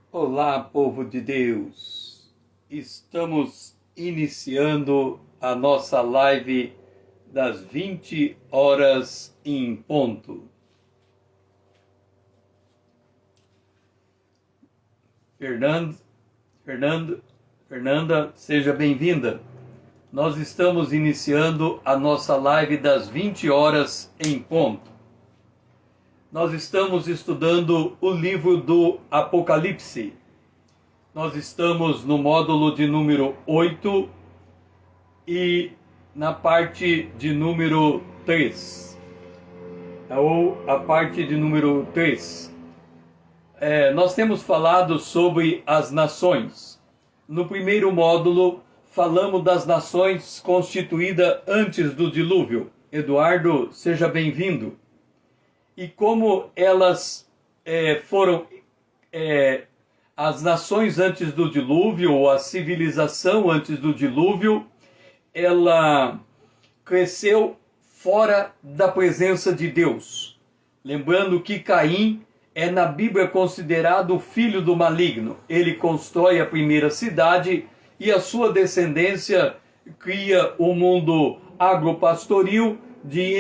Olá, povo de Deus! Estamos iniciando a nossa live das 20 horas em ponto. Fernanda, seja bem-vinda. Nós estamos iniciando a nossa live das 20 horas em ponto. Nós estamos estudando o livro do Apocalipse. Nós estamos no módulo de número 8 e na parte de número 3. Ou a parte de número 3. Nós temos falado sobre as nações. No primeiro módulo, falamos das nações constituídas antes do dilúvio. Eduardo, seja bem-vindo. E como elas foram as nações antes do dilúvio, ou a civilização antes do dilúvio, ela cresceu fora da presença de Deus. Lembrando que Caim é na Bíblia considerado o filho do maligno. Ele constrói a primeira cidade e a sua descendência cria o mundo agropastoril de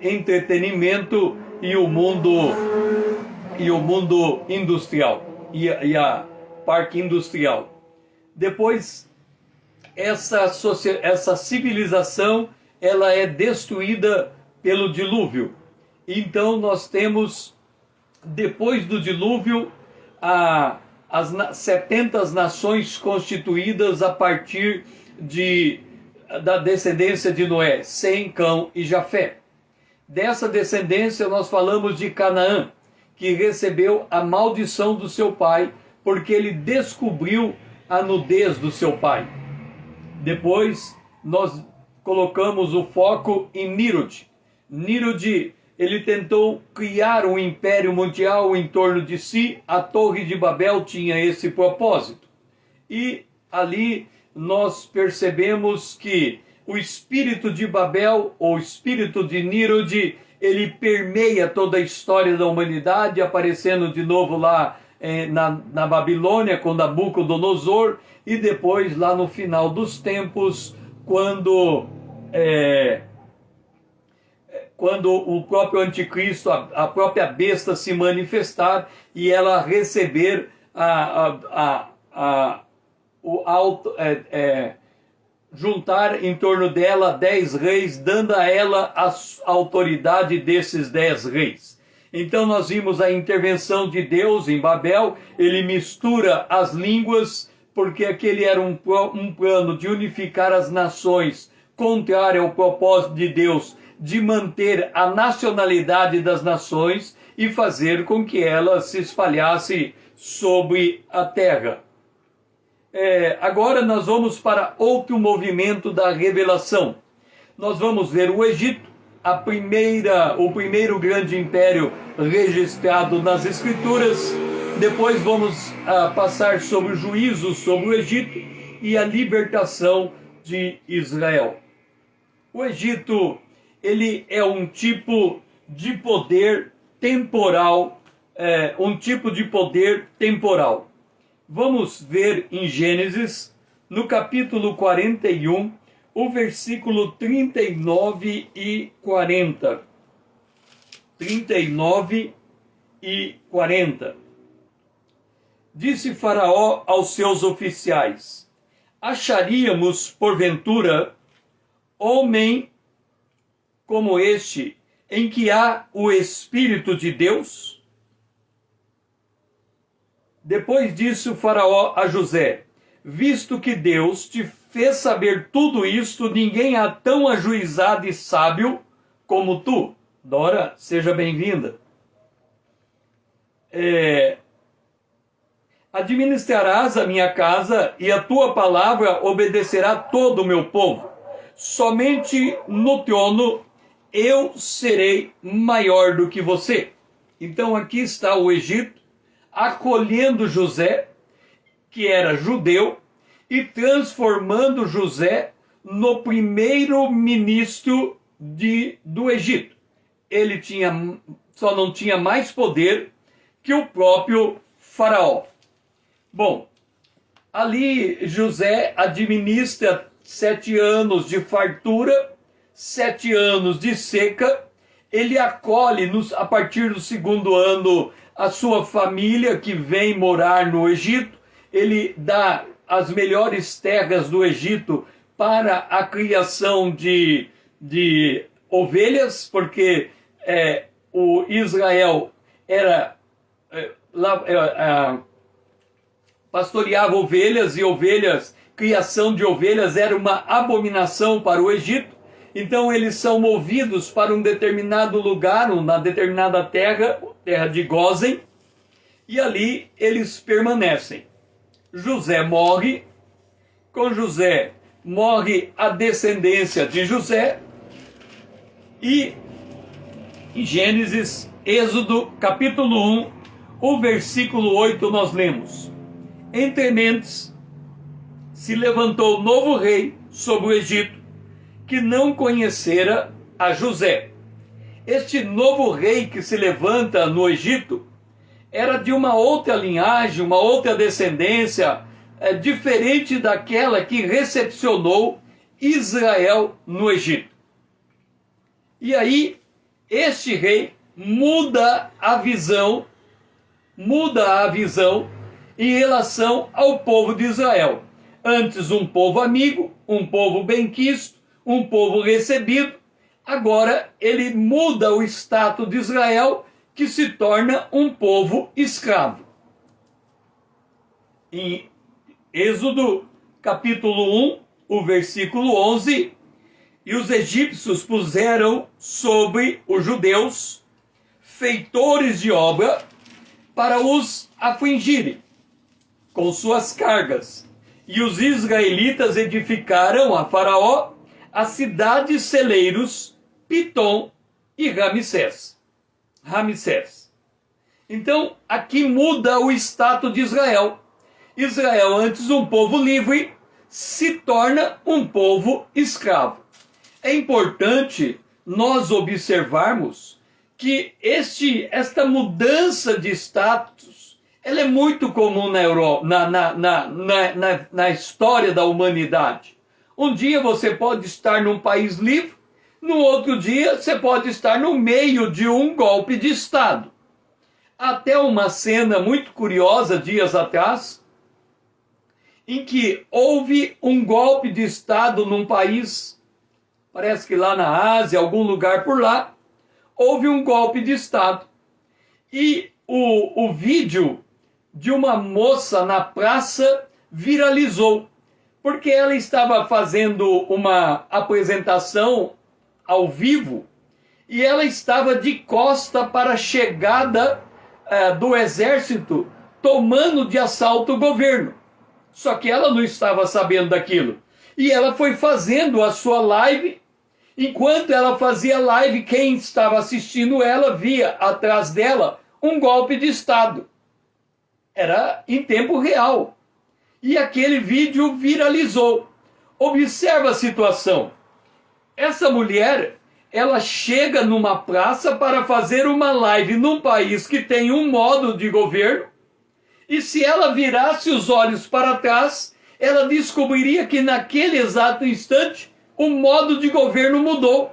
entretenimento e o mundo industrial e a parque industrial. Depois essa civilização ela é destruída pelo dilúvio. Então nós temos, depois do dilúvio, as 70 nações constituídas a partir da descendência de Noé, Sem, Cão e Jafé. Dessa descendência nós falamos de Canaã, que recebeu a maldição do seu pai, porque ele descobriu a nudez do seu pai. Depois nós colocamos o foco em Nirod. Nirod, ele tentou criar um império mundial em torno de si. A Torre de Babel tinha esse propósito. E ali nós percebemos que o espírito de Babel, ou espírito de Nirod, ele permeia toda a história da humanidade, aparecendo de novo lá na Babilônia, com Nabucodonosor, e depois lá no final dos tempos, quando o próprio anticristo, a própria besta se manifestar e ela receber juntar em torno dela 10 reis, dando a ela a autoridade desses 10 reis. Então nós vimos a intervenção de Deus em Babel. Ele mistura as línguas, porque aquele era um plano de unificar as nações, contrário ao propósito de Deus de manter a nacionalidade das nações e fazer com que elas se espalhassem sobre a terra. Agora nós vamos para outro movimento da revelação. Nós vamos ver o Egito, o primeiro grande império registrado nas Escrituras. Depois vamos passar sobre o juízo sobre o Egito e a libertação de Israel. O Egito, ele é um tipo de poder temporal, Vamos ver em Gênesis, no capítulo 41, o versículo 39 e 40. 39 e 40. Disse Faraó aos seus oficiais: acharíamos, porventura, homem como este, em que há o Espírito de Deus? Depois disse o Faraó a José: visto que Deus te fez saber tudo isto, ninguém há tão ajuizado e sábio como tu. Dora, seja bem-vinda. Administrarás a minha casa e a tua palavra obedecerá todo o meu povo. Somente no trono eu serei maior do que você. Então aqui está o Egito acolhendo José, que era judeu, e transformando José no primeiro ministro do Egito. Ele só não tinha mais poder que o próprio Faraó. Bom, ali José administra 7 anos de fartura, 7 anos de seca. Ele acolhe a partir do 2º ano a sua família que vem morar no Egito. Ele dá as melhores terras do Egito para a criação de ovelhas, porque o Israel pastoreava ovelhas, e criação de ovelhas era uma abominação para o Egito. Então eles são movidos para um determinado lugar, uma determinada terra de Gósen, e ali eles permanecem. José morre, com José morre a descendência de José, e em Gênesis, Êxodo, capítulo 1, o versículo 8, nós lemos: Entre mentes se levantou novo rei sobre o Egito, que não conhecera a José. Este novo rei que se levanta no Egito era de uma outra linhagem, uma outra descendência, diferente daquela que recepcionou Israel no Egito. E aí, este rei muda a visão em relação ao povo de Israel. Antes um povo amigo, um povo benquisto, um povo recebido. Agora ele muda o status de Israel, que se torna um povo escravo. Em Êxodo capítulo 1, o versículo 11, e os egípcios puseram sobre os judeus feitores de obra para os afligirem com suas cargas. E os israelitas edificaram a Faraó as cidades celeiros Pitom e Ramsés. Então, aqui muda o status de Israel. Israel, antes um povo livre, se torna um povo escravo. É importante nós observarmos que esta mudança de status, ela é muito comum na história da humanidade. Um dia você pode estar num país livre, no outro dia você pode estar no meio de um golpe de Estado. Até uma cena muito curiosa, dias atrás, em que houve um golpe de Estado num país, parece que lá na Ásia, algum lugar por lá, houve um golpe de Estado. E o vídeo de uma moça na praça viralizou, porque ela estava fazendo uma apresentação ao vivo e ela estava de costa para a chegada do exército tomando de assalto o governo. Só que ela não estava sabendo daquilo. E ela foi fazendo a sua live. Enquanto ela fazia live, quem estava assistindo ela via atrás dela um golpe de Estado. Era em tempo real. E aquele vídeo viralizou. Observa a situação. Essa mulher, ela chega numa praça para fazer uma live num país que tem um modo de governo, e se ela virasse os olhos para trás, ela descobriria que naquele exato instante o modo de governo mudou.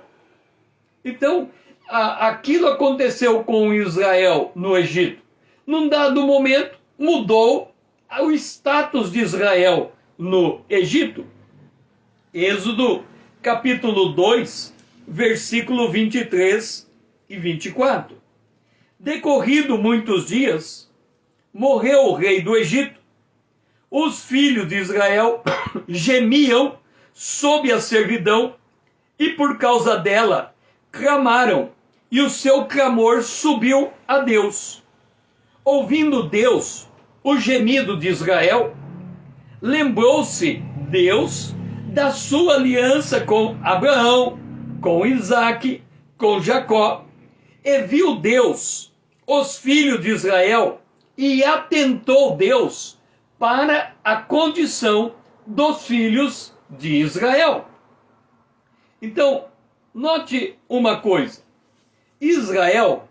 Então, aquilo aconteceu com Israel no Egito. Num dado momento, mudou o status de Israel no Egito. Êxodo capítulo 2, versículo 23 e 24. Decorrido muitos dias, morreu o rei do Egito. Os filhos de Israel gemiam sob a servidão e por causa dela clamaram, e o seu clamor subiu a Deus. Ouvindo Deus o gemido de Israel, lembrou-se Deus da sua aliança com Abraão, com Isaque, com Jacó, e viu Deus os filhos de Israel, e atentou Deus para a condição dos filhos de Israel. Então, note uma coisa. Israel,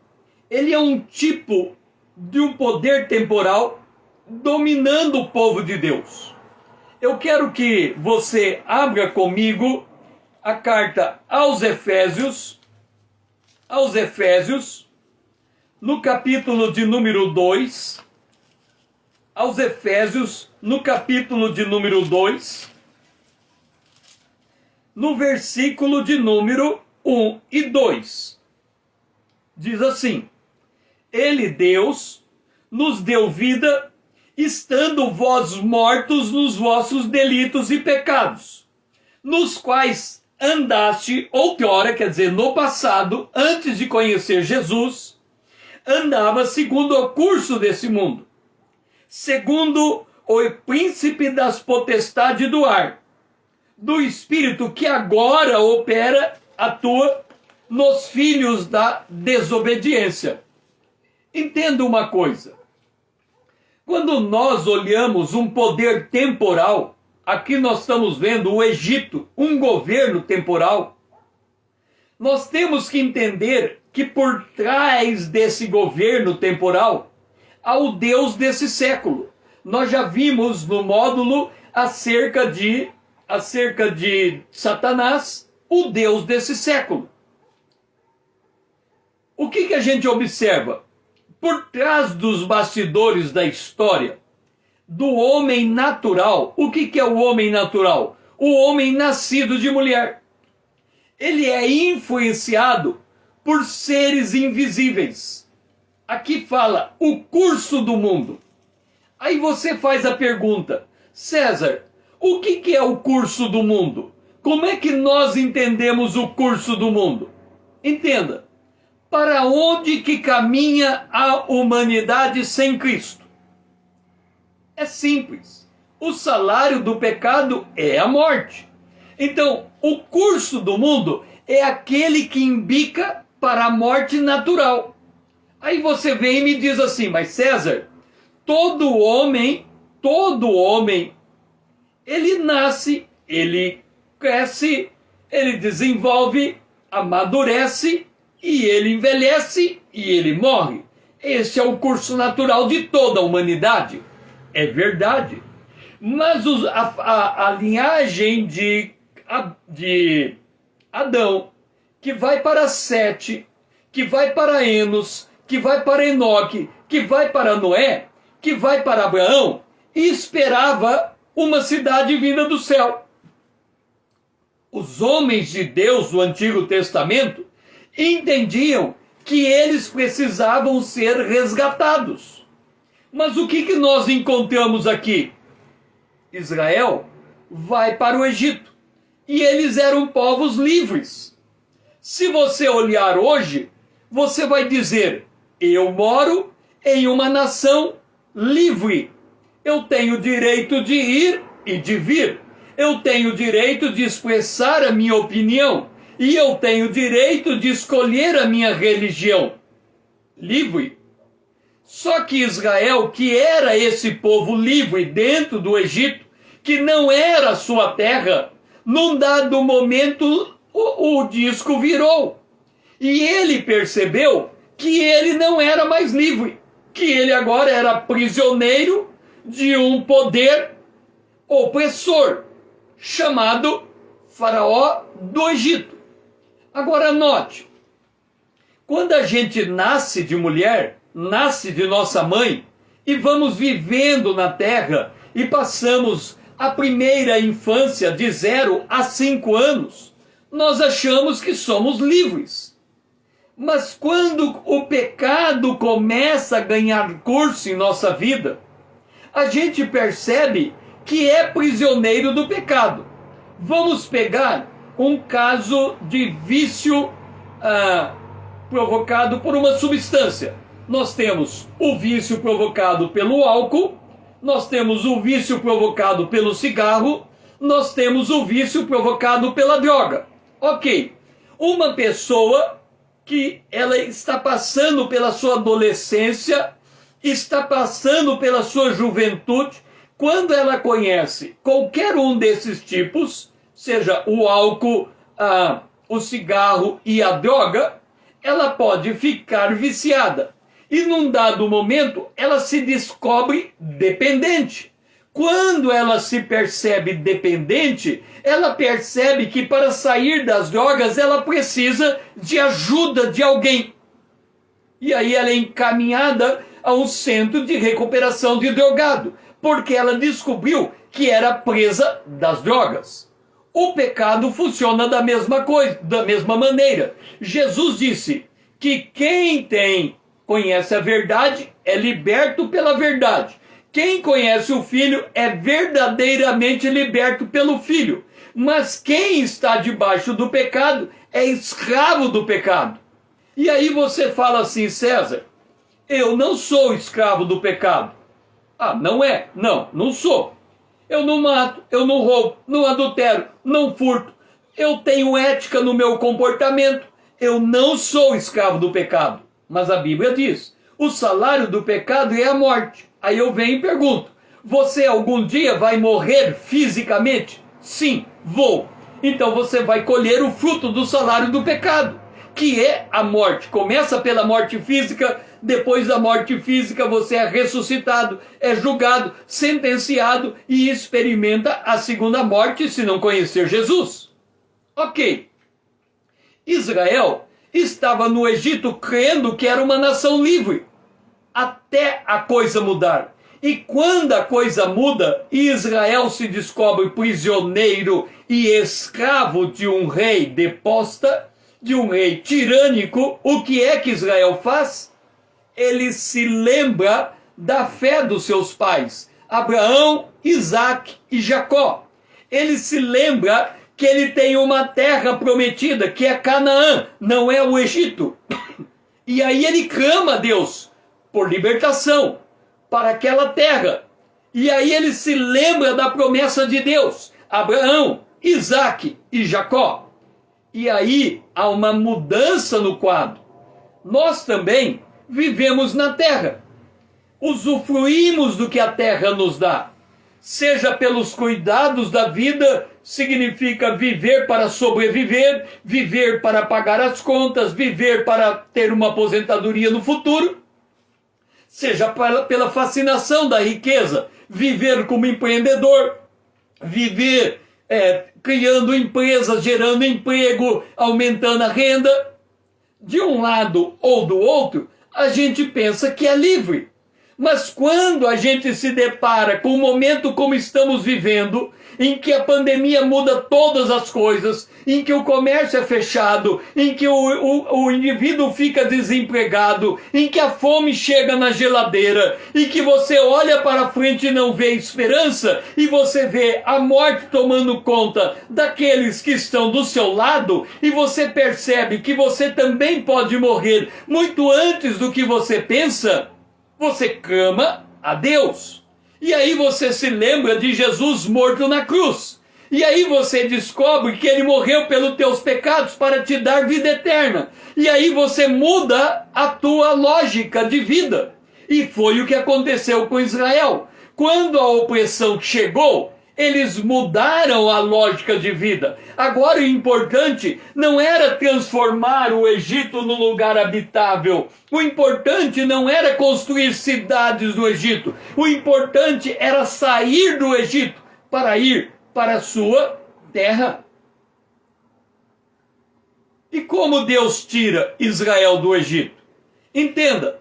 ele é um tipo de um poder temporal dominando o povo de Deus. Eu quero que você abra comigo a carta aos Efésios, no capítulo de número 2, aos Efésios, no capítulo de número 2, no versículo de número 1 e 2. Diz assim: Ele, Deus, nos deu vida, estando vós mortos nos vossos delitos e pecados, nos quais andaste outrora, quer dizer, no passado, antes de conhecer Jesus, andava segundo o curso desse mundo, segundo o príncipe das potestades do ar, do espírito que agora atua nos filhos da desobediência. Entenda uma coisa. Quando nós olhamos um poder temporal, aqui nós estamos vendo o Egito, um governo temporal, nós temos que entender que por trás desse governo temporal há o Deus desse século. Nós já vimos no módulo acerca de Satanás, o Deus desse século. O que a gente observa? Por trás dos bastidores da história, do homem natural. O que é o homem natural? O homem nascido de mulher. Ele é influenciado por seres invisíveis. Aqui fala o curso do mundo. Aí você faz a pergunta: César, o que é o curso do mundo? Como é que nós entendemos o curso do mundo? Entenda. Para onde que caminha a humanidade sem Cristo? É simples. O salário do pecado é a morte. Então, o curso do mundo é aquele que imbica para a morte natural. Aí você vem e me diz assim: mas César, todo homem, ele nasce, ele cresce, ele desenvolve, amadurece, e ele envelhece e ele morre. Esse é o curso natural de toda a humanidade. É verdade. Mas a linhagem de Adão, que vai para Sete, que vai para Enos, que vai para Enoque, que vai para Noé, que vai para Abraão, esperava uma cidade vinda do céu. Os homens de Deus do Antigo Testamento entendiam que eles precisavam ser resgatados. Mas o que nós encontramos aqui? Israel vai para o Egito. E eles eram povos livres. Se você olhar hoje, você vai dizer: eu moro em uma nação livre. Eu tenho direito de ir e de vir. Eu tenho direito de expressar a minha opinião. E eu tenho direito de escolher a minha religião. Livre. Só que Israel, que era esse povo livre dentro do Egito, que não era sua terra, num dado momento o disco virou. E ele percebeu que ele não era mais livre, que ele agora era prisioneiro de um poder opressor, chamado Faraó do Egito. Agora note, quando a gente nasce de mulher, nasce de nossa mãe, e vamos vivendo na terra, e passamos a primeira infância de 0 a 5 anos, nós achamos que somos livres. Mas quando o pecado começa a ganhar curso em nossa vida, a gente percebe que é prisioneiro do pecado. Vamos pegar um caso de vício provocado por uma substância. Nós temos o vício provocado pelo álcool, nós temos o vício provocado pelo cigarro, nós temos o vício provocado pela droga. Ok, uma pessoa que ela está passando pela sua adolescência, está passando pela sua juventude, quando ela conhece qualquer um desses tipos, seja o álcool, o cigarro e a droga, ela pode ficar viciada. E num dado momento, ela se descobre dependente. Quando ela se percebe dependente, ela percebe que para sair das drogas, ela precisa de ajuda de alguém. E aí ela é encaminhada a um centro de recuperação de drogado, porque ela descobriu que era presa das drogas. O pecado funciona da mesma coisa, da mesma maneira. Jesus disse que quem conhece a verdade é liberto pela verdade. Quem conhece o Filho é verdadeiramente liberto pelo Filho. Mas quem está debaixo do pecado é escravo do pecado. E aí você fala assim, César, eu não sou escravo do pecado. Ah, não é? Não, não sou. Eu não mato, eu não roubo, não adultero, não furto. Eu tenho ética no meu comportamento. Eu não sou escravo do pecado. Mas a Bíblia diz, o salário do pecado é a morte. Aí eu venho e pergunto, você algum dia vai morrer fisicamente? Sim, vou. Então você vai colher o fruto do salário do pecado, que é a morte. Começa pela morte física, depois da morte física você é ressuscitado, é julgado, sentenciado e experimenta a segunda morte se não conhecer Jesus. Ok. Israel estava no Egito crendo que era uma nação livre, até a coisa mudar. E quando a coisa muda, Israel se descobre prisioneiro e escravo de um rei deposta, de um rei tirânico, o que é que Israel faz? Ele se lembra da fé dos seus pais, Abraão, Isaque e Jacó. Ele se lembra que ele tem uma terra prometida, que é Canaã, não é o Egito. E aí ele clama a Deus por libertação para aquela terra. E aí ele se lembra da promessa de Deus, Abraão, Isaque e Jacó. E aí há uma mudança no quadro. Nós também vivemos na terra, usufruímos do que a terra nos dá, seja pelos cuidados da vida, significa viver para sobreviver, viver para pagar as contas, viver para ter uma aposentadoria no futuro, seja pela fascinação da riqueza, viver como empreendedor, viver criando empresas, gerando emprego, aumentando a renda. De um lado ou do outro, a gente pensa que é livre. Mas quando a gente se depara com um momento como estamos vivendo, em que a pandemia muda todas as coisas, em que o comércio é fechado, em que o indivíduo fica desempregado, em que a fome chega na geladeira, em que você olha para frente e não vê esperança, e você vê a morte tomando conta daqueles que estão do seu lado, e você percebe que você também pode morrer muito antes do que você pensa, você clama a Deus. E aí você se lembra de Jesus morto na cruz. E aí você descobre que ele morreu pelos teus pecados para te dar vida eterna. E aí você muda a tua lógica de vida. E foi o que aconteceu com Israel. Quando a opressão chegou, eles mudaram a lógica de vida. Agora o importante não era transformar o Egito num lugar habitável. O importante não era construir cidades no Egito. O importante era sair do Egito para ir para a sua terra. E como Deus tira Israel do Egito? Entenda,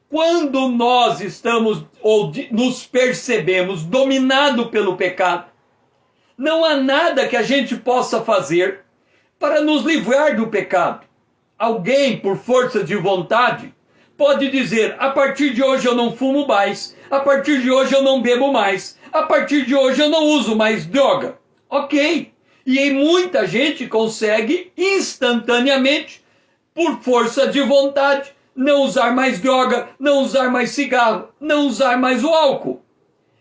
quando nós estamos ou nos percebemos dominados pelo pecado, não há nada que a gente possa fazer para nos livrar do pecado. Alguém, por força de vontade, pode dizer, a partir de hoje eu não fumo mais, a partir de hoje eu não bebo mais, a partir de hoje eu não uso mais droga. Ok. E aí muita gente consegue instantaneamente, por força de vontade, não usar mais droga, não usar mais cigarro, não usar mais o álcool.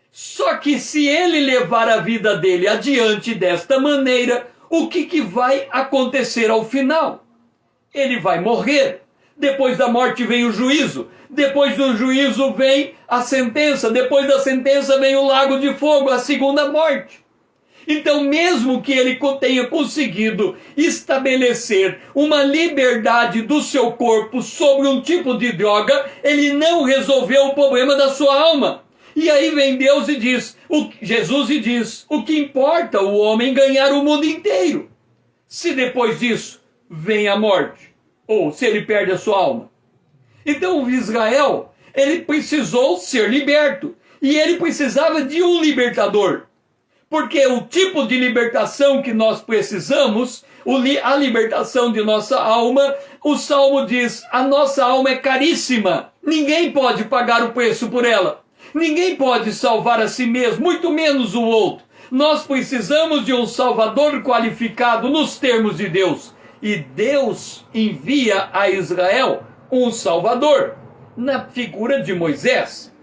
Só que se ele levar a vida dele adiante desta maneira, o que vai acontecer ao final? Ele vai morrer. Depois da morte vem o juízo. Depois do juízo vem a sentença. Depois da sentença vem o lago de fogo, a segunda morte. Então, mesmo que ele tenha conseguido estabelecer uma liberdade do seu corpo sobre um tipo de droga, ele não resolveu o problema da sua alma. E aí vem Deus e diz, Jesus e diz, o que importa o homem ganhar o mundo inteiro, se depois disso vem a morte, ou se ele perde a sua alma. Então Israel, ele precisou ser liberto, e ele precisava de um libertador. Porque o tipo de libertação que nós precisamos, a libertação de nossa alma, o Salmo diz, a nossa alma é caríssima, ninguém pode pagar o preço por ela. Ninguém pode salvar a si mesmo, muito menos o outro. Nós precisamos de um Salvador qualificado nos termos de Deus. E Deus envia a Israel um Salvador, na figura de Moisés.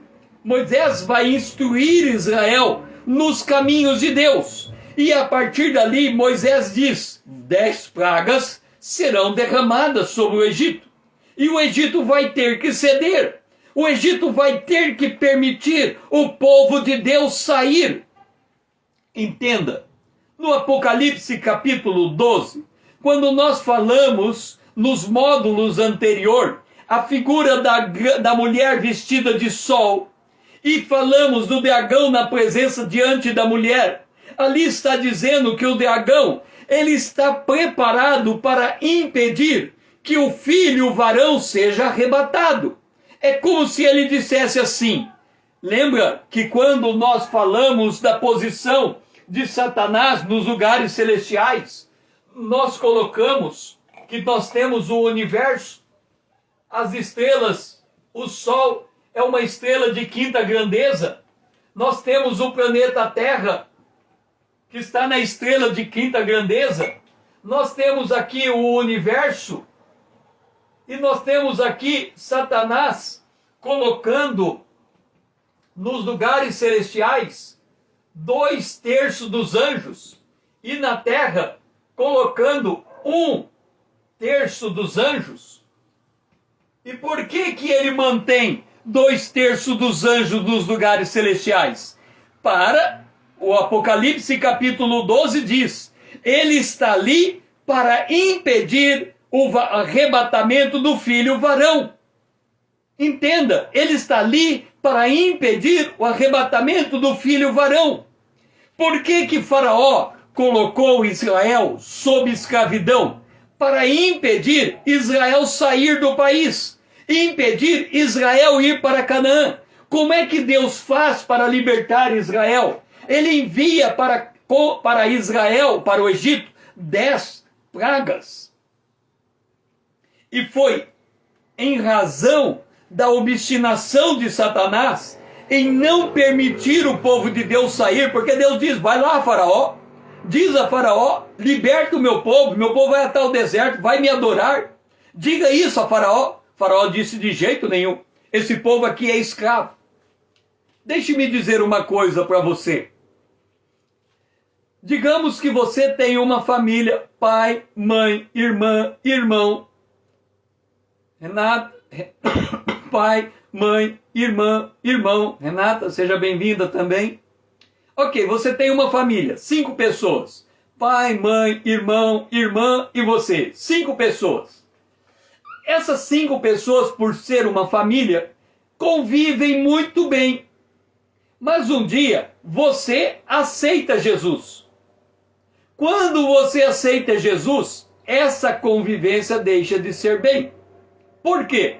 Moisés vai instruir Israel nos caminhos de Deus. E a partir dali, Moisés diz, 10 pragas serão derramadas sobre o Egito. E o Egito vai ter que ceder. O Egito vai ter que permitir o povo de Deus sair. Entenda, no Apocalipse capítulo 12, quando nós falamos nos módulos anteriores, a figura da mulher vestida de sol, e falamos do dragão na presença diante da mulher, ali está dizendo que o dragão, ele está preparado para impedir que o filho varão seja arrebatado. É como se ele dissesse assim, lembra que quando nós falamos da posição de Satanás nos lugares celestiais, nós colocamos que nós temos o universo, as estrelas, o Sol é uma estrela de quinta grandeza, nós temos o planeta Terra, que está na estrela de quinta grandeza, nós temos aqui o universo, e nós temos aqui Satanás colocando nos lugares celestiais 2/3 dos anjos, e na terra colocando 1/3 dos anjos. E por que ele mantém 2/3 dos anjos nos lugares celestiais? Para o Apocalipse capítulo 12 diz, ele está ali para impedir o arrebatamento do filho varão. Entenda, ele está ali para impedir o arrebatamento do filho varão. Por que Faraó colocou Israel sob escravidão? Para impedir Israel sair do país, impedir Israel ir para Canaã. Como é que Deus faz para libertar Israel? Ele envia para Israel, para o Egito, 10 pragas. E foi em razão da obstinação de Satanás em não permitir o povo de Deus sair, porque Deus diz, vai lá Faraó, diz a Faraó, liberta o meu povo vai até o deserto, vai me adorar, diga isso a Faraó. Faraó disse, de jeito nenhum, esse povo aqui é escravo. Deixe-me dizer uma coisa para você. Digamos que você tem uma família, pai, mãe, irmã, irmão, Renata, pai, mãe, irmã, irmão, Renata, seja bem-vinda também. Ok, você tem uma família, 5 pessoas, pai, mãe, irmão, irmã e você, 5 pessoas. Essas 5 pessoas, por ser uma família, convivem muito bem. Mas um dia, você aceita Jesus. Quando você aceita Jesus, essa convivência deixa de ser bem. Por quê?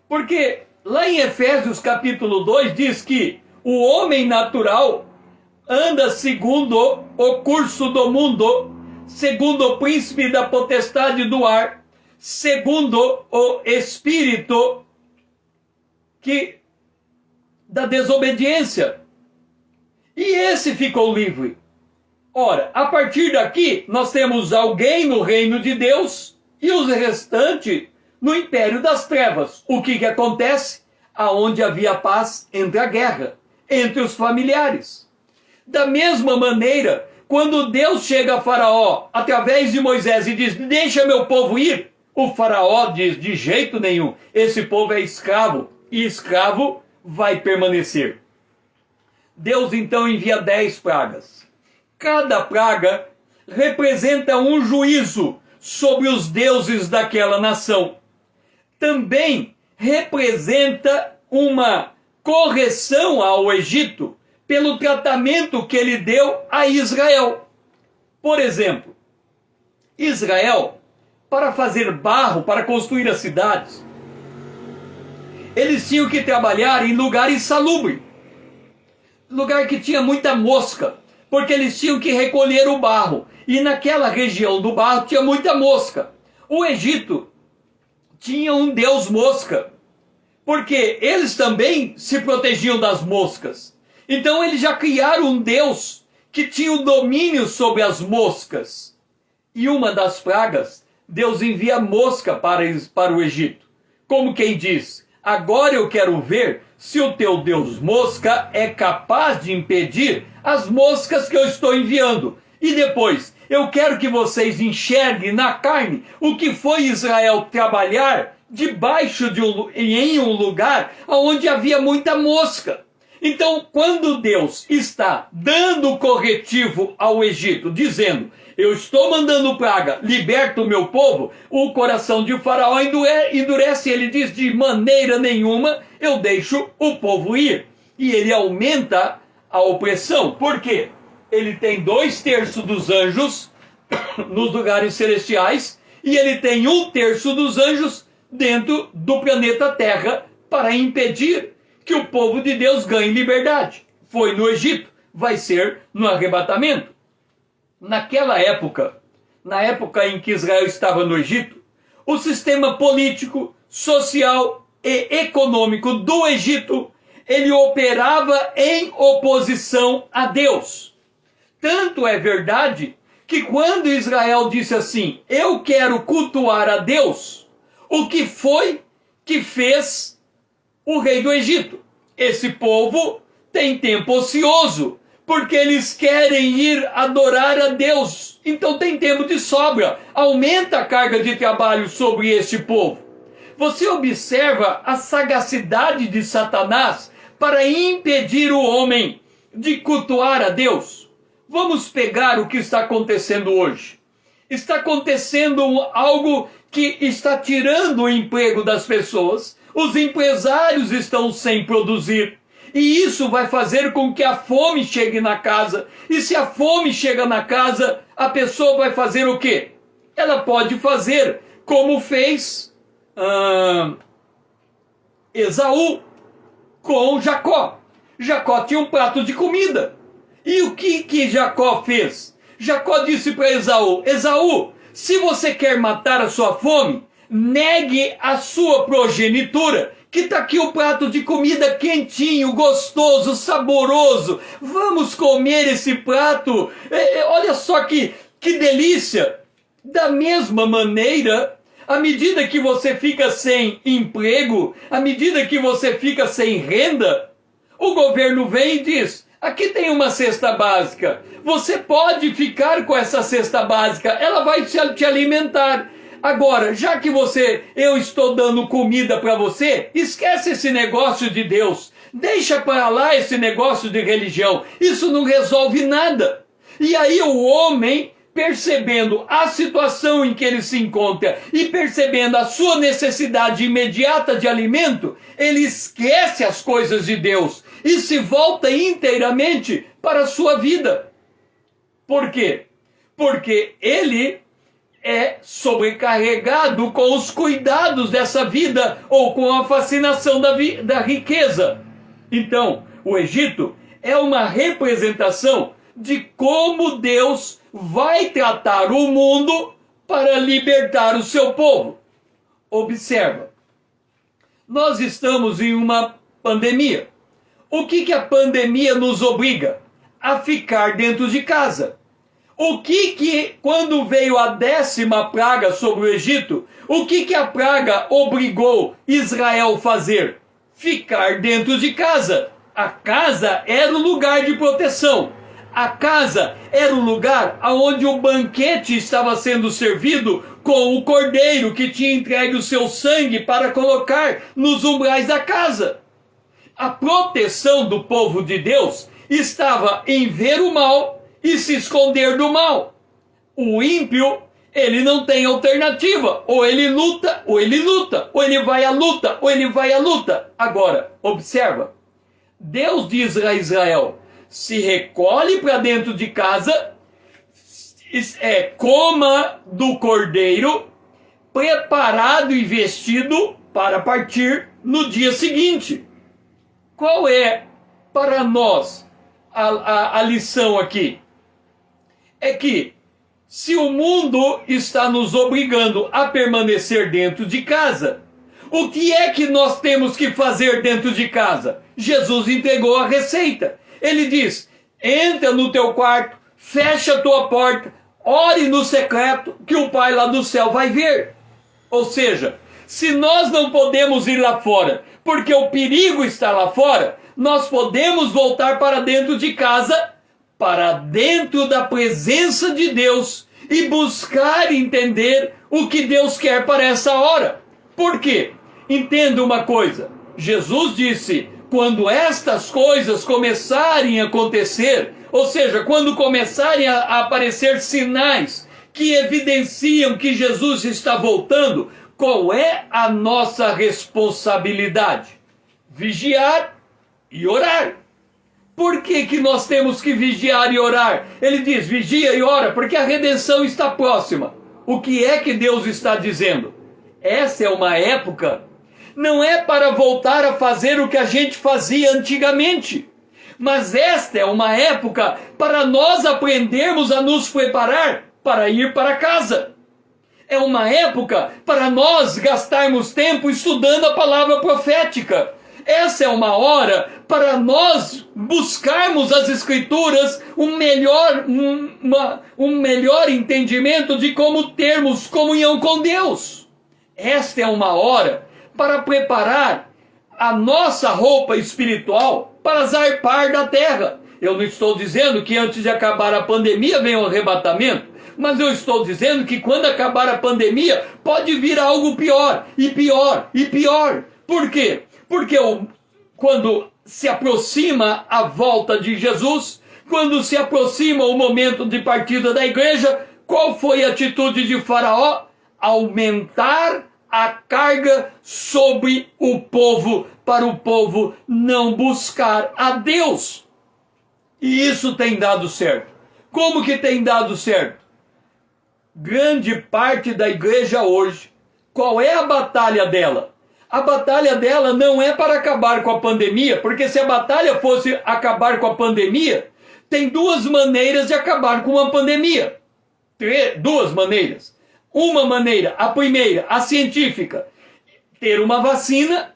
Porque lá em Efésios capítulo 2 diz que o homem natural anda segundo o curso do mundo, segundo o príncipe da potestade do ar, segundo o espírito da desobediência. E esse ficou livre. Ora, a partir daqui, nós temos alguém no reino de Deus e os restantes no império das trevas. O que acontece? Aonde havia paz, entra a guerra, entre os familiares. Da mesma maneira, quando Deus chega a Faraó, através de Moisés, e diz, deixa meu povo ir, o Faraó diz, de jeito nenhum, esse povo é escravo, e escravo vai permanecer. Deus então envia 10 pragas. Cada praga representa um juízo sobre os deuses daquela nação. Também representa uma correção ao Egito pelo tratamento que ele deu a Israel. Por exemplo, Israel, para fazer barro, para construir as cidades, eles tinham que trabalhar em lugar insalubre, lugar que tinha muita mosca, porque eles tinham que recolher o barro, e naquela região do barro tinha muita mosca. O Egito tinha um deus mosca, porque eles também se protegiam das moscas. Então eles já criaram um deus que tinha o domínio sobre as moscas. E uma das pragas, Deus envia mosca para o Egito. Como quem diz, agora eu quero ver se o teu Deus mosca é capaz de impedir as moscas que eu estou enviando. E depois, eu quero que vocês enxerguem na carne o que foi Israel trabalhar debaixo em um lugar onde havia muita mosca. Então, quando Deus está dando corretivo ao Egito, dizendo, eu estou mandando praga, liberta o meu povo, o coração de Faraó endurece, ele diz, de maneira nenhuma eu deixo o povo ir. E ele aumenta a opressão. Por quê? Ele tem 2/3 dos anjos nos lugares celestiais e ele tem 1/3 dos anjos dentro do planeta Terra para impedir que o povo de Deus ganhe liberdade. Foi no Egito, vai ser no arrebatamento. Naquela época, na época em que Israel estava no Egito, o sistema político, social e econômico do Egito, ele operava em oposição a Deus. Tanto é verdade que quando Israel disse assim, eu quero cultuar a Deus, o que foi que fez o rei do Egito? Esse povo tem tempo ocioso, porque eles querem ir adorar a Deus. Então tem tempo de sobra. Aumenta a carga de trabalho sobre este povo. Você observa a sagacidade de Satanás para impedir o homem de cultuar a Deus. Vamos pegar o que está acontecendo hoje. Está acontecendo algo que está tirando o emprego das pessoas. Os empresários estão sem produzir. E isso vai fazer com que a fome chegue na casa. E se a fome chega na casa, a pessoa vai fazer o quê? Ela pode fazer como fez Esaú com Jacó. Jacó tinha um prato de comida. E o que Jacó fez? Jacó disse para Esaú, Esaú, se você quer matar a sua fome, negue a sua progenitura, que está aqui o prato de comida quentinho, gostoso, saboroso. Vamos comer esse prato. Olha só que delícia. Da mesma maneira, à medida que você fica sem emprego, à medida que você fica sem renda, o governo vem e diz, aqui tem uma cesta básica. Você pode ficar com essa cesta básica, ela vai te alimentar. Agora, já que eu estou dando comida para você, esquece esse negócio de Deus. Deixa para lá esse negócio de religião. Isso não resolve nada. E aí o homem, percebendo a situação em que ele se encontra e percebendo a sua necessidade imediata de alimento, ele esquece as coisas de Deus e se volta inteiramente para a sua vida. Por quê? Porque ele é sobrecarregado com os cuidados dessa vida ou com a fascinação da riqueza. Então, o Egito é uma representação de como Deus vai tratar o mundo para libertar o seu povo. Observa, nós estamos em uma pandemia. O que a pandemia nos obriga? A ficar dentro de casa. Quando veio a 10ª praga sobre o Egito, o que a praga obrigou Israel a fazer? Ficar dentro de casa. A casa era o lugar de proteção. A casa era o lugar onde o banquete estava sendo servido com o cordeiro que tinha entregue o seu sangue para colocar nos umbrais da casa. A proteção do povo de Deus estava em ver o mal e se esconder do mal. O ímpio, ele não tem alternativa. Ou ele luta, ou ele luta. Ou ele vai à luta, ou ele vai à luta. Agora, observa. Deus diz a Israel, se recolhe para dentro de casa, coma do cordeiro, preparado e vestido para partir no dia seguinte. Qual é para nós a lição aqui? É que se o mundo está nos obrigando a permanecer dentro de casa, o que é que nós temos que fazer dentro de casa? Jesus entregou a receita. Ele diz, entra no teu quarto, fecha a tua porta, ore no secreto, que o Pai lá do céu vai ver. Ou seja, se nós não podemos ir lá fora, porque o perigo está lá fora, nós podemos voltar para dentro de casa, para dentro da presença de Deus, e buscar entender o que Deus quer para essa hora. Por quê? Entenda uma coisa. Jesus disse, quando estas coisas começarem a acontecer, ou seja, quando começarem a aparecer sinais que evidenciam que Jesus está voltando, qual é a nossa responsabilidade? Vigiar e orar. Por que nós temos que vigiar e orar? Ele diz, vigia e ora, porque a redenção está próxima. O que é que Deus está dizendo? Essa é uma época, não é para voltar a fazer o que a gente fazia antigamente, mas esta é uma época para nós aprendermos a nos preparar para ir para casa. É uma época para nós gastarmos tempo estudando a palavra profética. Essa é uma hora para nós buscarmos as Escrituras um melhor entendimento de como termos comunhão com Deus. Esta é uma hora para preparar a nossa roupa espiritual para zarpar da terra. Eu não estou dizendo que antes de acabar a pandemia vem o arrebatamento, mas eu estou dizendo que quando acabar a pandemia pode vir algo pior, e pior, e pior. Por quê? Porque quando se aproxima a volta de Jesus, quando se aproxima o momento de partida da igreja, qual foi a atitude de Faraó? Aumentar a carga sobre o povo, para o povo não buscar a Deus. E isso tem dado certo. Como que tem dado certo? Grande parte da igreja hoje, qual é a batalha dela? A batalha dela não é para acabar com a pandemia, porque se a batalha fosse acabar com a pandemia, tem duas maneiras de acabar com a pandemia. Duas maneiras. Uma maneira, a primeira, a científica, ter uma vacina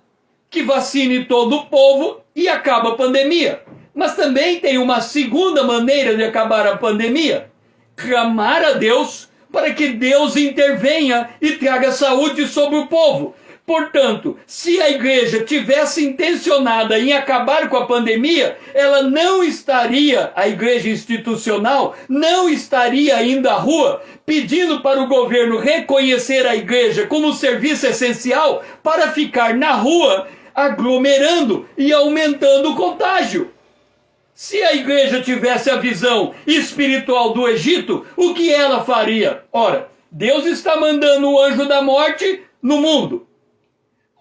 que vacine todo o povo e acaba a pandemia. Mas também tem uma segunda maneira de acabar a pandemia, clamar a Deus para que Deus intervenha e traga saúde sobre o povo. Portanto, se a igreja tivesse intencionada em acabar com a pandemia, ela não estaria, a igreja institucional, não estaria indo à rua pedindo para o governo reconhecer a igreja como serviço essencial para ficar na rua aglomerando e aumentando o contágio. Se a igreja tivesse a visão espiritual do Egito, o que ela faria? Ora, Deus está mandando o anjo da morte no mundo.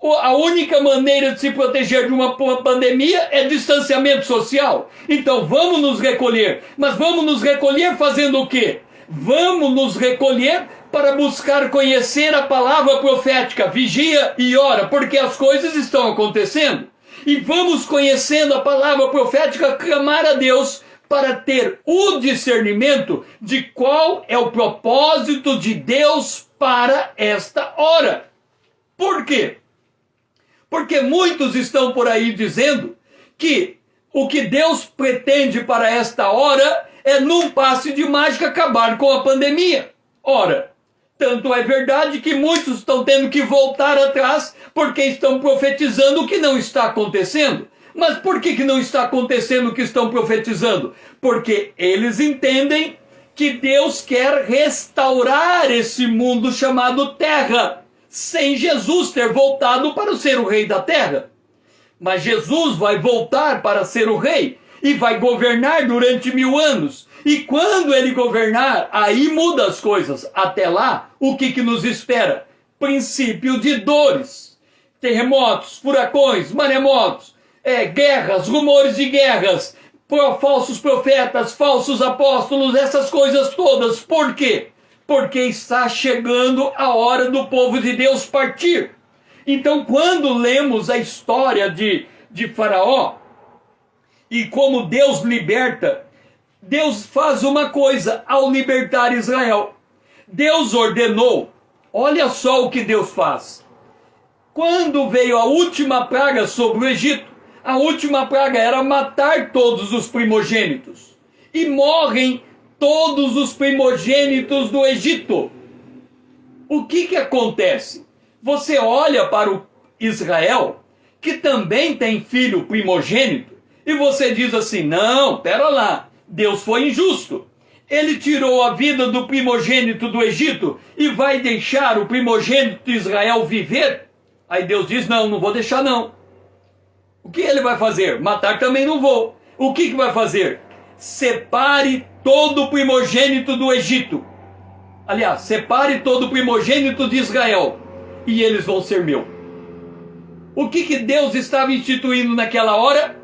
A única maneira de se proteger de uma pandemia é distanciamento social. Então vamos nos recolher. Mas vamos nos recolher fazendo o quê? Vamos nos recolher para buscar conhecer a palavra profética. Vigia e ora, porque as coisas estão acontecendo. E vamos conhecendo a palavra profética, clamar a Deus para ter o discernimento de qual é o propósito de Deus para esta hora. Por quê? Porque muitos estão por aí dizendo que o que Deus pretende para esta hora é, num passe de mágica, acabar com a pandemia. Ora, tanto é verdade que muitos estão tendo que voltar atrás porque estão profetizando o que não está acontecendo. Mas por que não está acontecendo o que estão profetizando? Porque eles entendem que Deus quer restaurar esse mundo chamado Terra, sem Jesus ter voltado para ser o rei da terra. Mas Jesus vai voltar para ser o rei. e vai governar durante 1000 anos. E quando ele governar, aí muda as coisas. Até lá, o que nos espera? Princípio de dores, terremotos, furacões, maremotos, guerras, rumores de guerras, falsos profetas, falsos apóstolos, essas coisas todas. Por quê? Porque está chegando a hora do povo de Deus partir. Então, quando lemos a história de Faraó e como Deus liberta, Deus faz uma coisa ao libertar Israel. Deus ordenou, olha só o que Deus faz. Quando veio a última praga sobre o Egito, a última praga era matar todos os primogênitos. E morrem todos os primogênitos do Egito. O que acontece? Você olha para o Israel, que também tem filho primogênito, e você diz assim, não, pera lá, Deus foi injusto. Ele tirou a vida do primogênito do Egito e vai deixar o primogênito de Israel viver? Aí Deus diz, não vou deixar não. O que ele vai fazer? Matar também não vou. O que vai fazer? Separe todo o primogênito do Egito. Aliás, separe todo o primogênito de Israel e eles vão ser meu. O que Deus estava instituindo naquela hora?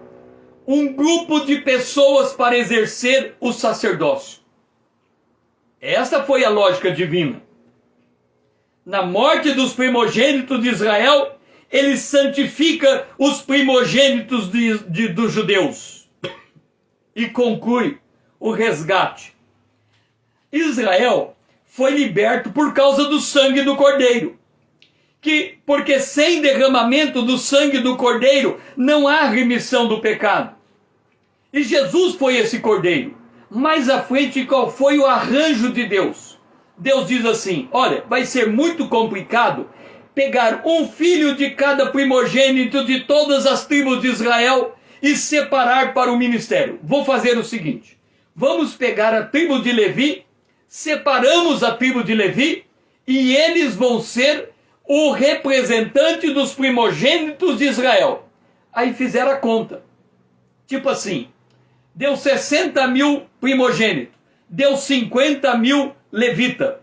Um grupo de pessoas para exercer o sacerdócio. Essa foi a lógica divina. Na morte dos primogênitos de Israel, ele santifica os primogênitos dos judeus. E conclui o resgate. Israel foi liberto por causa do sangue do Cordeiro. Porque sem derramamento do sangue do Cordeiro não há remissão do pecado. E Jesus foi esse Cordeiro. Mais à frente, qual foi o arranjo de Deus? Deus diz assim, olha, vai ser muito complicado pegar um filho de cada primogênito de todas as tribos de Israel e separar para o ministério. Vou fazer o seguinte, vamos pegar a tribo de Levi, separamos a tribo de Levi e eles vão ser o representante dos primogênitos de Israel. Aí fizeram a conta. Tipo assim, deu 60.000 primogênitos, deu 50.000 levita.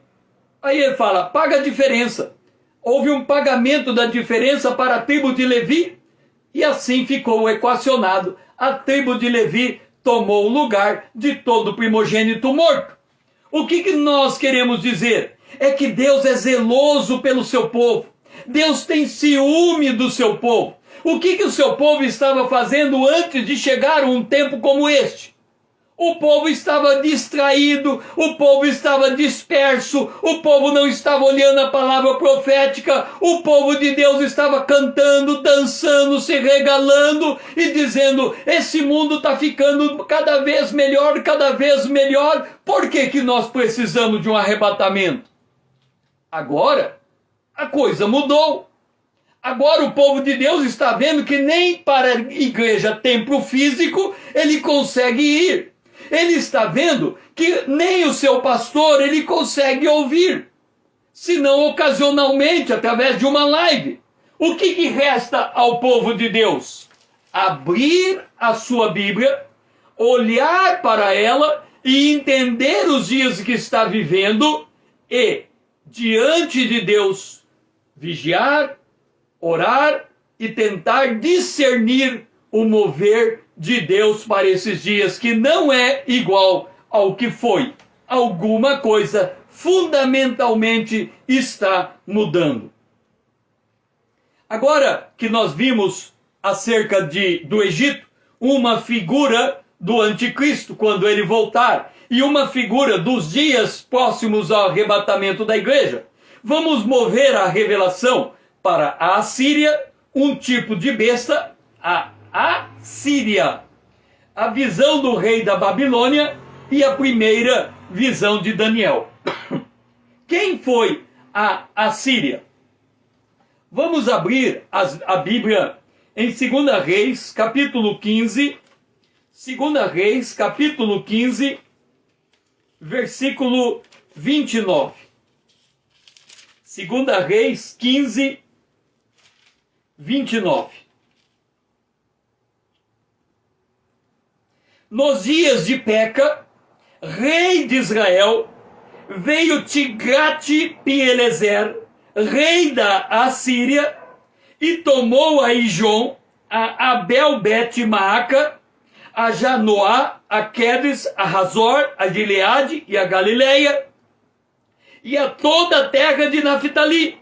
Aí ele fala, paga a diferença. Houve um pagamento da diferença para a tribo de Levi e assim ficou equacionado. A tribo de Levi tomou o lugar de todo primogênito morto. O que nós queremos dizer? É que Deus é zeloso pelo seu povo. Deus tem ciúme do seu povo. O que o seu povo estava fazendo antes de chegar um tempo como este? O povo estava distraído, o povo estava disperso, o povo não estava olhando a palavra profética, o povo de Deus estava cantando, dançando, se regalando e dizendo, esse mundo está ficando cada vez melhor, por que nós precisamos de um arrebatamento? Agora, a coisa mudou. Agora o povo de Deus está vendo que nem para a igreja, templo físico, ele consegue ir. Ele está vendo que nem o seu pastor ele consegue ouvir, senão ocasionalmente, através de uma live. O que resta ao povo de Deus? Abrir a sua Bíblia, olhar para ela e entender os dias que está vivendo e, diante de Deus, vigiar, orar e tentar discernir o mover de Deus para esses dias, que não é igual ao que foi. Alguma coisa fundamentalmente está mudando. Agora que nós vimos acerca do Egito, uma figura do anticristo quando ele voltar, e uma figura dos dias próximos ao arrebatamento da igreja, vamos mover a revelação para a Assíria, um tipo de besta, a Assíria, a visão do rei da Babilônia e a primeira visão de Daniel. Quem foi a Assíria? Vamos abrir a Bíblia em 2 Reis, capítulo 15, 2 Reis, capítulo 15, versículo 29. 2 Reis 15, 29. nos dias de Peca, rei de Israel, veio Tiglat-Pileser, rei da Assíria, e tomou a Ijon, a Abel-Bet-Maaca, a Janoá, a Quedes, a Hazor, a Gileade e a Galileia, e a toda a terra de Naftali,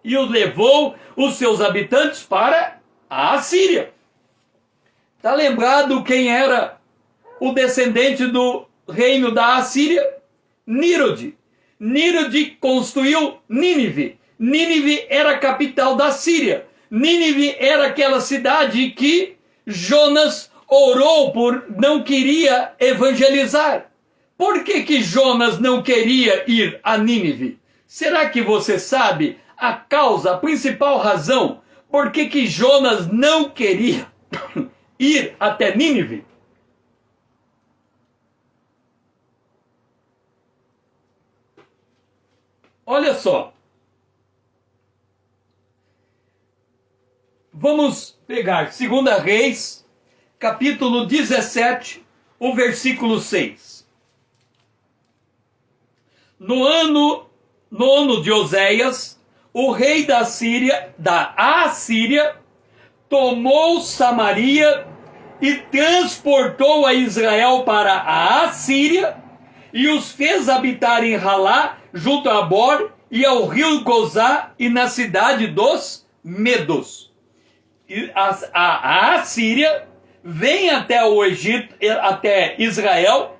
e os levou os seus habitantes para a Assíria. Está lembrado quem era o descendente do reino da Assíria? Nírode. Nírode construiu Nínive. Nínive era a capital da Síria. Nínive era aquela cidade que Jonas orou por não queria evangelizar. Por que Jonas não queria ir a Nínive? Será que você sabe a causa, a principal razão por que Jonas não queria ir até Nínive? Olha só. Vamos pegar 2 Reis, capítulo 17, o versículo 6. No ano de Oséias, o rei da Assíria, tomou Samaria e transportou a Israel para a Assíria e os fez habitar em Ralá, junto a Bor e ao rio Gozá e na cidade dos Medos. E a Assíria vem até o Egito, até Israel,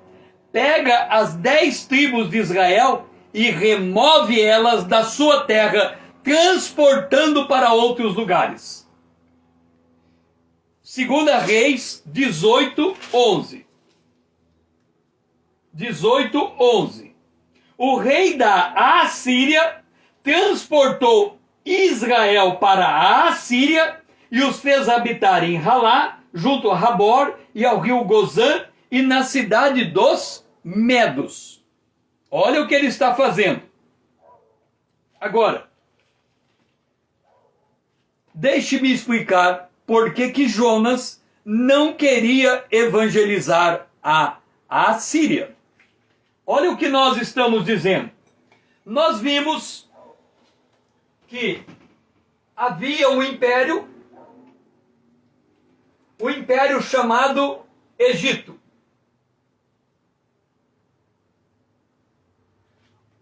pega as 10 tribos de Israel e remove elas da sua terra, transportando para outros lugares. 2 Reis 18:11. 18:11. O rei da Assíria transportou Israel para a Assíria e os fez habitar em Ralá, junto a Rabor e ao rio Gozã e na cidade dos Medos. Olha o que ele está fazendo. Agora, deixe-me explicar por que Jonas não queria evangelizar a Assíria. Olha o que nós estamos dizendo. Nós vimos que havia um império chamado Egito.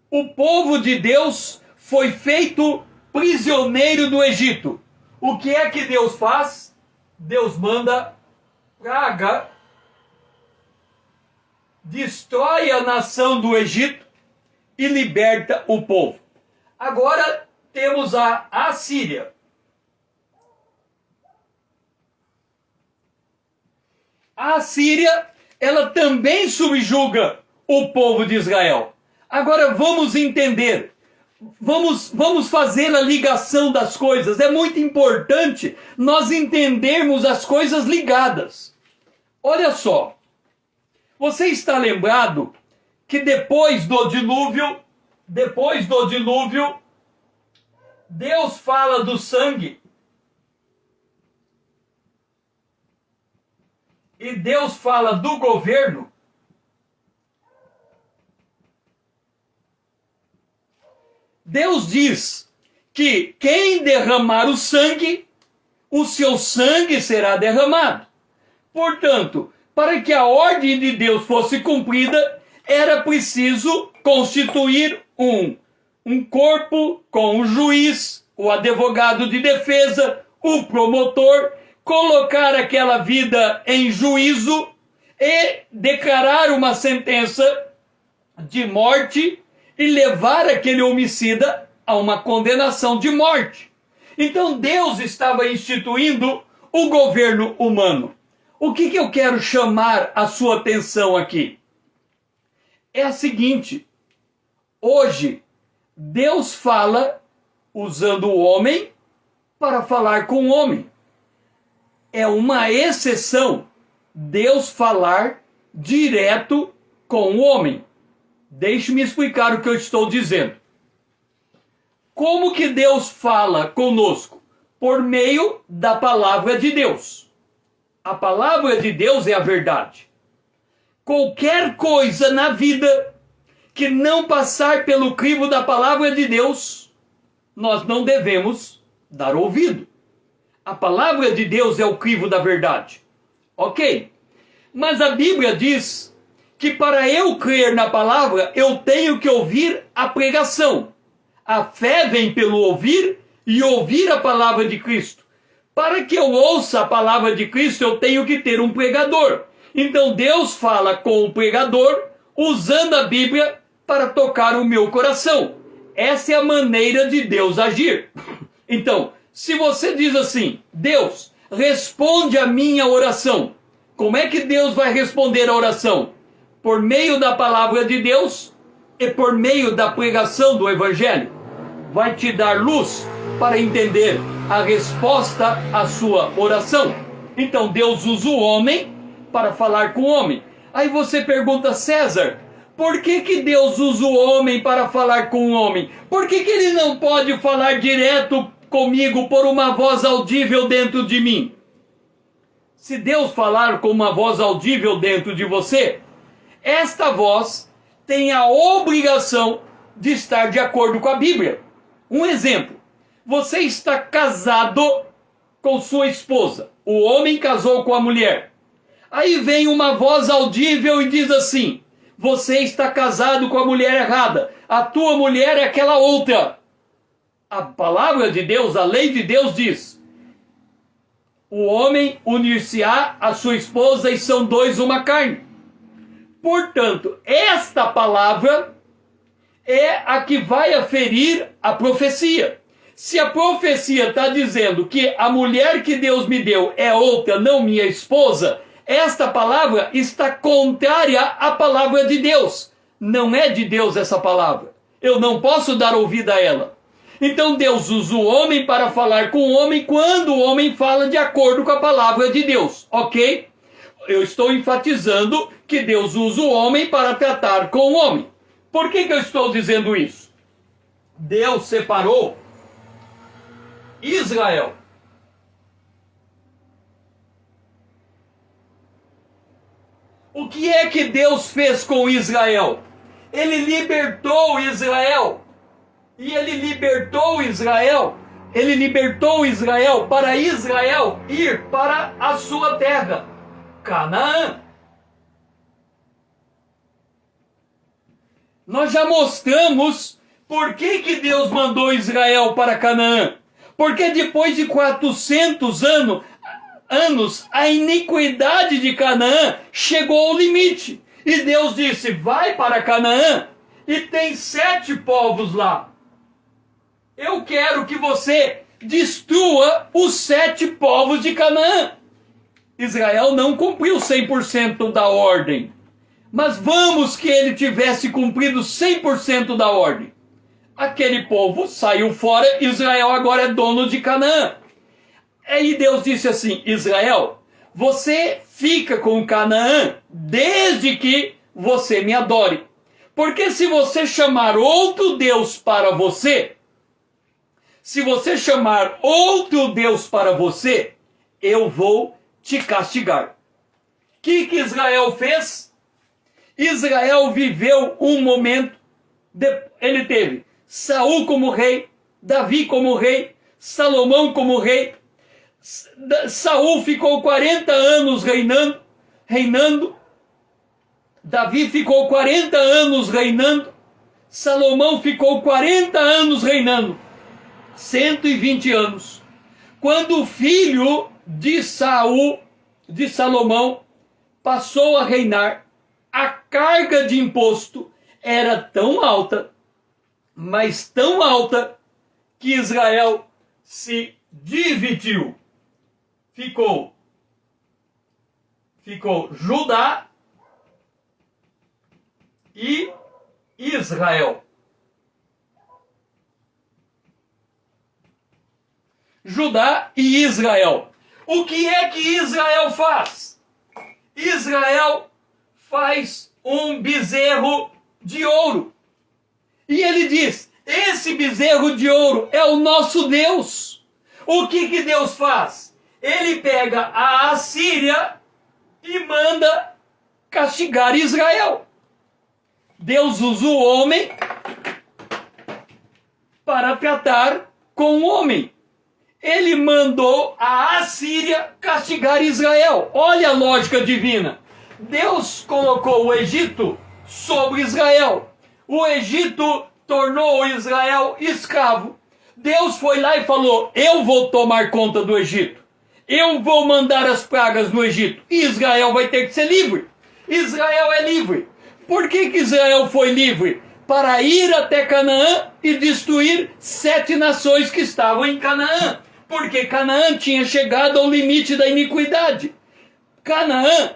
O povo de Deus foi feito prisioneiro do Egito. O que é que Deus faz? Deus manda praga, destrói a nação do Egito e liberta o povo. Agora temos a Assíria. A Assíria, ela também subjuga o povo de Israel. Agora vamos entender, vamos fazer a ligação das coisas. É muito importante nós entendermos as coisas ligadas. Olha só, você está lembrado que depois do dilúvio, Deus fala do sangue. E Deus fala do governo. Deus diz que quem derramar o sangue, o seu sangue será derramado. Portanto, para que a ordem de Deus fosse cumprida, era preciso constituir um corpo com o juiz, o advogado de defesa, o promotor, colocar aquela vida em juízo e declarar uma sentença de morte e levar aquele homicida a uma condenação de morte. Então Deus estava instituindo o governo humano. O que eu quero chamar a sua atenção aqui? É a seguinte: hoje Deus fala usando o homem para falar com o homem. É uma exceção Deus falar direto com o homem. Deixe-me explicar o que eu estou dizendo. Como que Deus fala conosco? Por meio da palavra de Deus. A palavra de Deus é a verdade. Qualquer coisa na vida que não passar pelo crivo da palavra de Deus, nós não devemos dar ouvido. A palavra de Deus é o crivo da verdade. Ok? Mas a Bíblia diz que para eu crer na palavra, eu tenho que ouvir a pregação. A fé vem pelo ouvir e ouvir a palavra de Cristo. Para que eu ouça a palavra de Cristo, eu tenho que ter um pregador. Então Deus fala com o pregador, usando a Bíblia para tocar o meu coração. Essa é a maneira de Deus agir. Então, se você diz assim, Deus, responde a minha oração. Como é que Deus vai responder a oração? Por meio da palavra de Deus e por meio da pregação do Evangelho. Vai te dar luz para entender a resposta à sua oração. Então Deus usa o homem para falar com o homem. Aí você pergunta, César, por que Deus usa o homem para falar com o homem? Por que ele não pode falar direto comigo por uma voz audível dentro de mim? Se Deus falar com uma voz audível dentro de você, esta voz tem a obrigação de estar de acordo com a Bíblia. Um exemplo, você está casado com sua esposa, o homem casou com a mulher. Aí vem uma voz audível e diz assim, você está casado com a mulher errada, a tua mulher é aquela outra. A palavra de Deus, a lei de Deus diz, o homem unir-se-á a sua esposa e são dois uma carne. Portanto, esta palavra é a que vai aferir a profecia. Se a profecia está dizendo que a mulher que Deus me deu é outra, não minha esposa, esta palavra está contrária à palavra de Deus. Não é de Deus essa palavra. Eu não posso dar ouvido a ela. Então Deus usa o homem para falar com o homem quando o homem fala de acordo com a palavra de Deus. Ok? Eu estou enfatizando que Deus usa o homem para tratar com o homem. Por que eu estou dizendo isso? Deus separou Israel. O que é que Deus fez com Israel? Ele libertou Israel. E ele libertou Israel para Israel ir para a sua terra, Canaã. Nós já mostramos por que Deus mandou Israel para Canaã. Porque depois de 400 anos, a iniquidade de Canaã chegou ao limite. E Deus disse, vai para Canaã e tem 7 povos lá. Eu quero que você destrua os 7 povos de Canaã. Israel não cumpriu 100% da ordem. Mas vamos que ele tivesse cumprido 100% da ordem. Aquele povo saiu fora, Israel agora é dono de Canaã. Aí Deus disse assim, Israel, você fica com Canaã desde que você me adore. Porque se você chamar outro Deus para você, eu vou te castigar. O que Israel fez? Israel viveu um momento, ele teve Saul como rei, Davi como rei, Salomão como rei. Saul ficou 40 anos reinando. Davi ficou 40 anos reinando. Salomão ficou 40 anos reinando. 120 anos. Quando o filho de Salomão, passou a reinar, a carga de imposto era tão alta, mas tão alta, que Israel se dividiu. Ficou Judá e Israel. Judá e Israel. O que é que Israel faz? Israel faz um bezerro de ouro. E ele diz, esse bezerro de ouro é o nosso Deus. O que Deus faz? ele pega a Assíria e manda castigar Israel. Deus usa o homem para tratar com o homem. Ele mandou a Assíria castigar Israel. Olha a lógica divina. Deus colocou o Egito sobre Israel. O Egito tornou Israel escravo. Deus foi lá e falou: eu vou tomar conta do Egito. Eu vou mandar as pragas no Egito. E Israel vai ter que ser livre. Israel é livre. Por que Israel foi livre? Para ir até Canaã e destruir 7 nações que estavam em Canaã. Porque Canaã tinha chegado ao limite da iniquidade. Canaã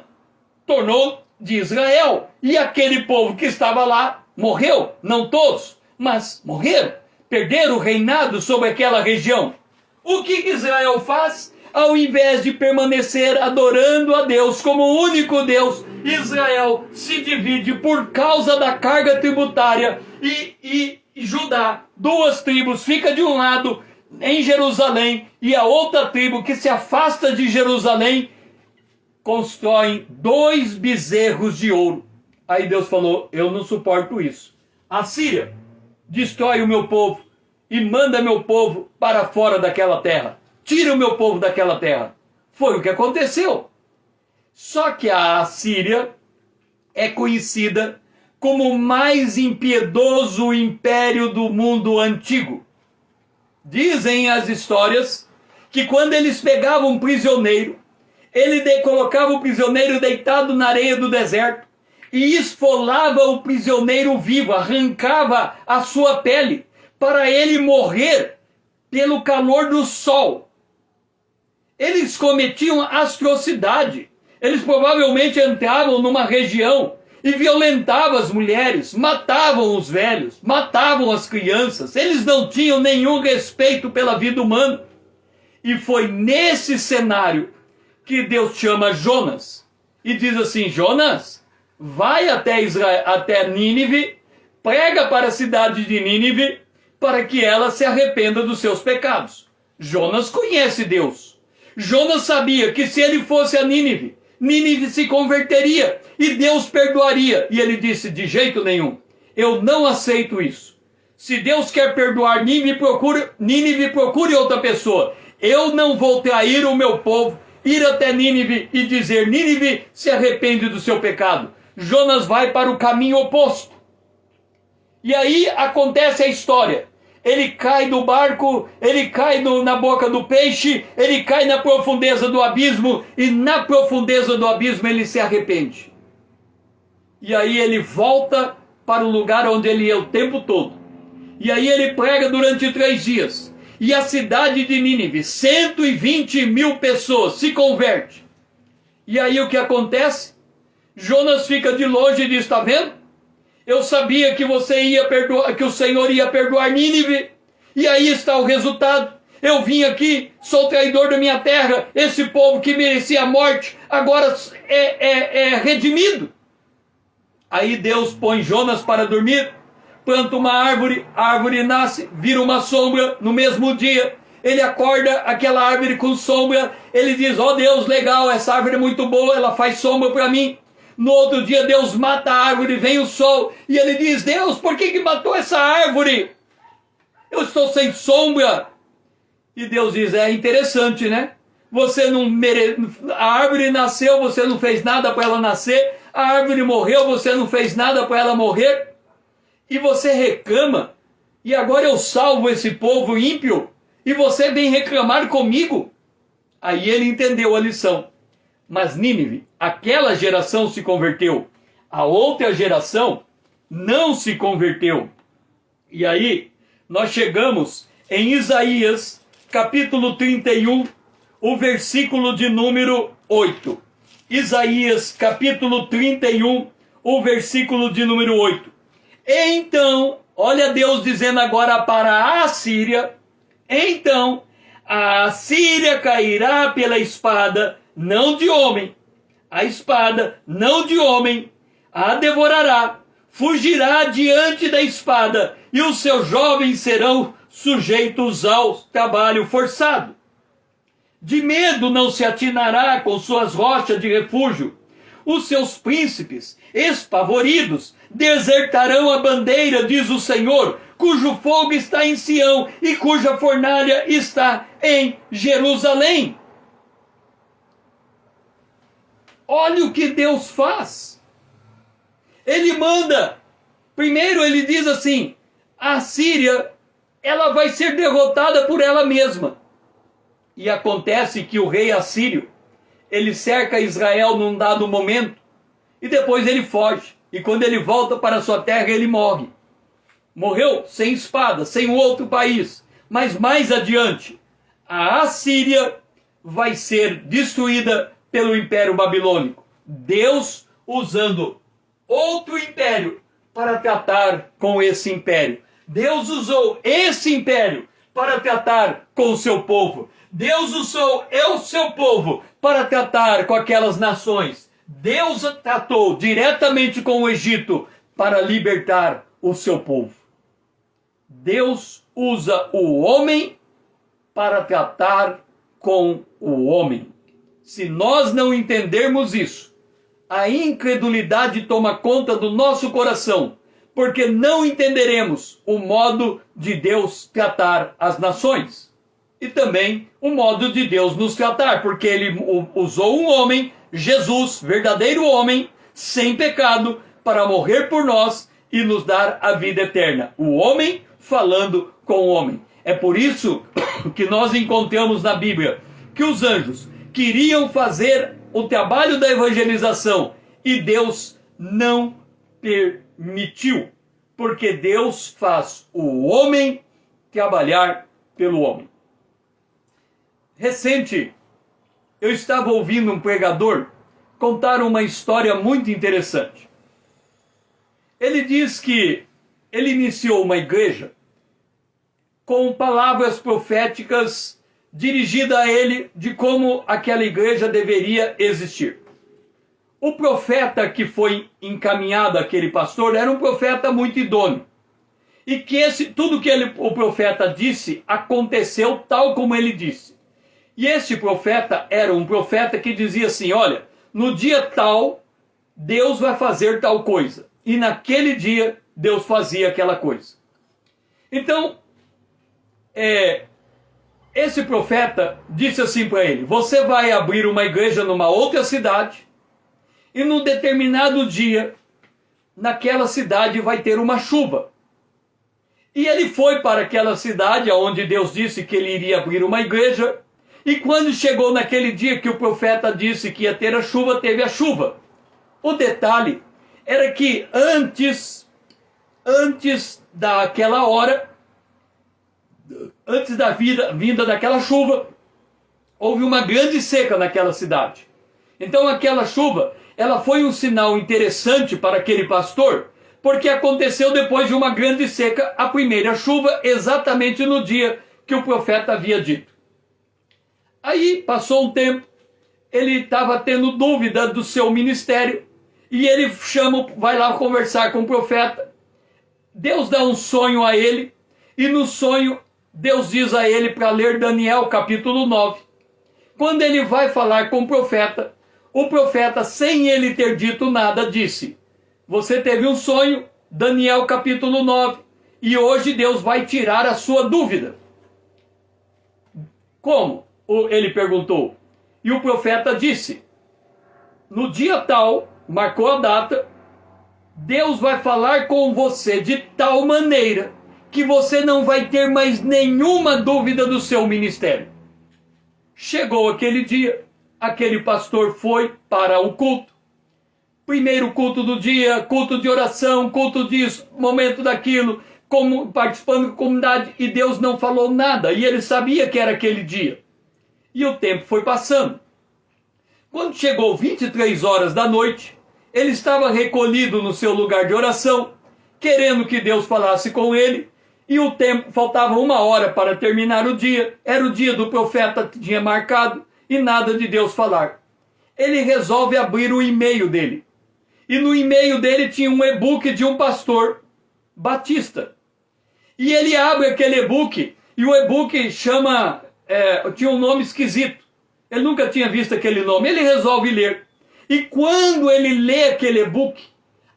tornou de Israel. E aquele povo que estava lá morreu. Não todos, mas morreram. Perderam o reinado sobre aquela região. O que Israel faz? Ao invés de permanecer adorando a Deus como o único Deus, Israel se divide por causa da carga tributária e Judá, 2 tribos, fica de um lado em Jerusalém e a outra tribo que se afasta de Jerusalém constroem 2 bezerros de ouro. Aí Deus falou: eu não suporto isso. A Síria destrói o meu povo e manda meu povo para fora daquela terra. Tira o meu povo daquela terra. Foi o que aconteceu. Só que a Assíria é conhecida como o mais impiedoso império do mundo antigo. Dizem as histórias que quando eles pegavam um prisioneiro, colocava o prisioneiro deitado na areia do deserto e esfolava o prisioneiro vivo, arrancava a sua pele para ele morrer pelo calor do sol. Eles cometiam atrocidade. Eles provavelmente entravam numa região e violentavam as mulheres, matavam os velhos, matavam as crianças. Eles não tinham nenhum respeito pela vida humana. E foi nesse cenário que Deus chama Jonas e diz assim: Jonas, vai até Nínive, prega para a cidade de Nínive para que ela se arrependa dos seus pecados. Jonas conhece Deus. Jonas sabia que se ele fosse a Nínive, Nínive se converteria e Deus perdoaria. E ele disse: de jeito nenhum, eu não aceito isso. Se Deus quer perdoar Nínive, procure outra pessoa. Eu não vou trair o meu povo, ir até Nínive e dizer: Nínive, se arrepende do seu pecado. Jonas vai para o caminho oposto. E aí acontece a história. Ele cai do barco, ele cai na boca do peixe, ele cai na profundeza do abismo, e na profundeza do abismo ele se arrepende. E aí ele volta para o lugar onde ele ia o tempo todo. E aí ele prega durante 3 dias. E a cidade de Nínive, 120.000 pessoas, se converte. E aí o que acontece? Jonas fica de longe e diz: está vendo? Eu sabia que que o Senhor ia perdoar Nínive. E aí está o resultado. Eu vim aqui, sou traidor da minha terra. Esse povo que merecia a morte, agora é redimido. Aí Deus põe Jonas para dormir, planta uma árvore, a árvore nasce, vira uma sombra no mesmo dia. Ele acorda, aquela árvore com sombra, ele diz: ó Deus, legal, essa árvore é muito boa, ela faz sombra para mim. No outro dia Deus mata a árvore, vem o sol, e ele diz: Deus, por que matou essa árvore? Eu estou sem sombra. E Deus diz: é interessante, né? Você não A árvore nasceu, você não fez nada para ela nascer. A árvore morreu, você não fez nada para ela morrer. E você reclama. E agora eu salvo esse povo ímpio. E você vem reclamar comigo. Aí ele entendeu a lição. Mas Nínive, aquela geração se converteu. A outra geração não se converteu. E aí nós chegamos em Isaías, capítulo 31, o versículo de número 8. Isaías, capítulo 31, o versículo de número 8. Então, olha Deus dizendo agora para a Assíria: então a Assíria cairá pela espada, não de homem. A espada, não de homem, a devorará. Fugirá diante da espada, e os seus jovens serão sujeitos ao trabalho forçado. De medo não se atinará com suas rochas de refúgio. Os seus príncipes, espavoridos, desertarão a bandeira, diz o Senhor, cujo fogo está em Sião e cuja fornalha está em Jerusalém. Olha o que Deus faz. Ele manda. Primeiro ele diz assim, a Síria, ela vai ser derrotada por ela mesma. E acontece que o rei assírio, ele cerca Israel num dado momento, e depois ele foge. E quando ele volta para sua terra, ele morre. Morreu sem espada, sem um outro país. Mas mais adiante, a Assíria vai ser destruída pelo Império Babilônico. Deus usando outro império para tratar com esse império. Deus usou esse império para tratar com o seu povo. Deus usou o seu povo para tratar com aquelas nações. Deus tratou diretamente com o Egito para libertar o seu povo. Deus usa o homem para tratar com o homem. Se nós não entendermos isso, a incredulidade toma conta do nosso coração, porque não entenderemos o modo de Deus tratar as nações. E também o modo de Deus nos tratar, porque ele usou um homem, Jesus, verdadeiro homem, sem pecado, para morrer por nós e nos dar a vida eterna. O homem falando com o homem. É por isso que nós encontramos na Bíblia que os anjos queriam fazer o trabalho da evangelização e Deus não permitiu, porque Deus faz o homem trabalhar pelo homem. Recente, eu estava ouvindo um pregador contar uma história muito interessante. Ele diz que ele iniciou uma igreja com palavras proféticas dirigidas a ele de como aquela igreja deveria existir. O profeta que foi encaminhado àquele pastor era um profeta muito idôneo. E que tudo que o profeta disse aconteceu tal como ele disse. E este profeta era um profeta que dizia assim, olha, no dia tal, Deus vai fazer tal coisa. E naquele dia, Deus fazia aquela coisa. Então, esse profeta disse assim para ele, você vai abrir uma igreja numa outra cidade, e num determinado dia, naquela cidade vai ter uma chuva. E ele foi para aquela cidade, onde Deus disse que ele iria abrir uma igreja, e quando chegou naquele dia que o profeta disse que ia ter a chuva, teve a chuva. O detalhe era que antes daquela hora, antes da vinda daquela chuva, houve uma grande seca naquela cidade. Então aquela chuva, ela foi um sinal interessante para aquele pastor, porque aconteceu depois de uma grande seca, a primeira chuva, exatamente no dia que o profeta havia dito. Aí passou um tempo, ele estava tendo dúvida do seu ministério, e ele vai lá conversar com o profeta. Deus dá um sonho a ele, e no sonho Deus diz a ele para ler Daniel capítulo 9. Quando ele vai falar com o profeta, sem ele ter dito nada, disse, você teve um sonho, Daniel capítulo 9, e hoje Deus vai tirar a sua dúvida. Como? Ele perguntou. E o profeta disse, no dia tal, marcou a data, Deus vai falar com você de tal maneira que você não vai ter mais nenhuma dúvida do seu ministério. Chegou aquele dia, aquele pastor foi para o culto. Primeiro culto do dia, culto de oração, culto disso, momento daquilo, participando da comunidade, e Deus não falou nada, e ele sabia que era aquele dia. E o tempo foi passando. Quando chegou 23 horas da noite, ele estava recolhido no seu lugar de oração, querendo que Deus falasse com ele, e o tempo, faltava 1 hora para terminar o dia, era o dia do profeta que tinha marcado, e nada de Deus falar. Ele resolve abrir o e-mail dele. E no e-mail dele tinha um e-book de um pastor batista. E ele abre aquele e-book, e o e-book tinha um nome esquisito. Ele nunca tinha visto aquele nome. Ele resolve ler. E quando ele lê aquele e-book,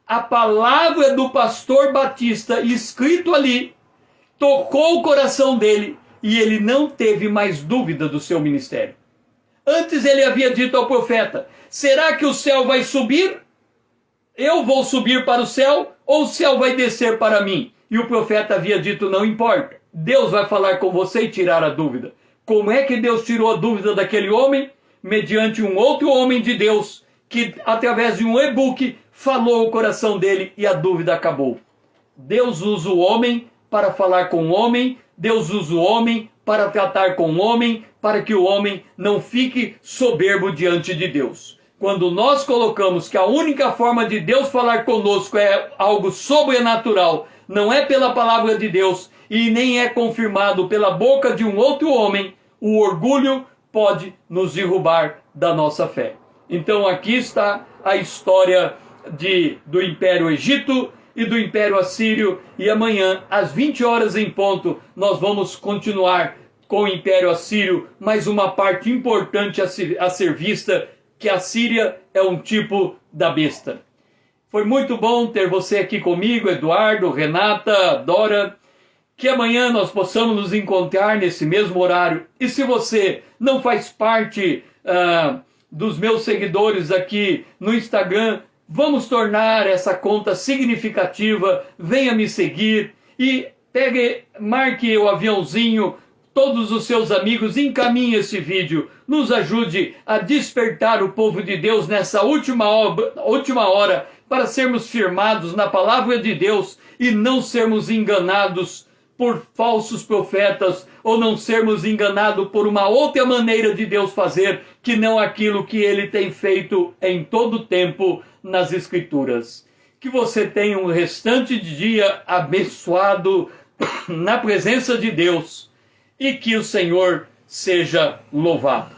a palavra do pastor Batista escrito ali tocou o coração dele e ele não teve mais dúvida do seu ministério. Antes ele havia dito ao profeta: será que o céu vai subir? Eu vou subir para o céu ou o céu vai descer para mim? E o profeta havia dito: não importa, Deus vai falar com você e tirar a dúvida. Como é que Deus tirou a dúvida daquele homem? Mediante um outro homem de Deus, que através de um e-book falou o coração dele e a dúvida acabou. Deus usa o homem para falar com o homem, Deus usa o homem para tratar com o homem, para que o homem não fique soberbo diante de Deus. Quando nós colocamos que a única forma de Deus falar conosco é algo sobrenatural, não é pela palavra de Deus e nem é confirmado pela boca de um outro homem, o orgulho pode nos derrubar da nossa fé. Então aqui está a história do Império Egito e do Império Assírio, e amanhã, às 20 horas em ponto, nós vamos continuar com o Império Assírio, mais uma parte importante a ser vista, que a Síria é um tipo da besta. Foi muito bom ter você aqui comigo, Eduardo, Renata, Dora, que amanhã nós possamos nos encontrar nesse mesmo horário. E se você não faz parte dos meus seguidores aqui no Instagram, vamos tornar essa conta significativa, venha me seguir e marque o aviãozinho, todos os seus amigos, encaminhe esse vídeo, nos ajude a despertar o povo de Deus nessa última hora, para sermos firmados na palavra de Deus e não sermos enganados por falsos profetas, ou não sermos enganados por uma outra maneira de Deus fazer, que não aquilo que Ele tem feito em todo o tempo nas Escrituras. Que você tenha um restante de dia abençoado na presença de Deus e que o Senhor seja louvado.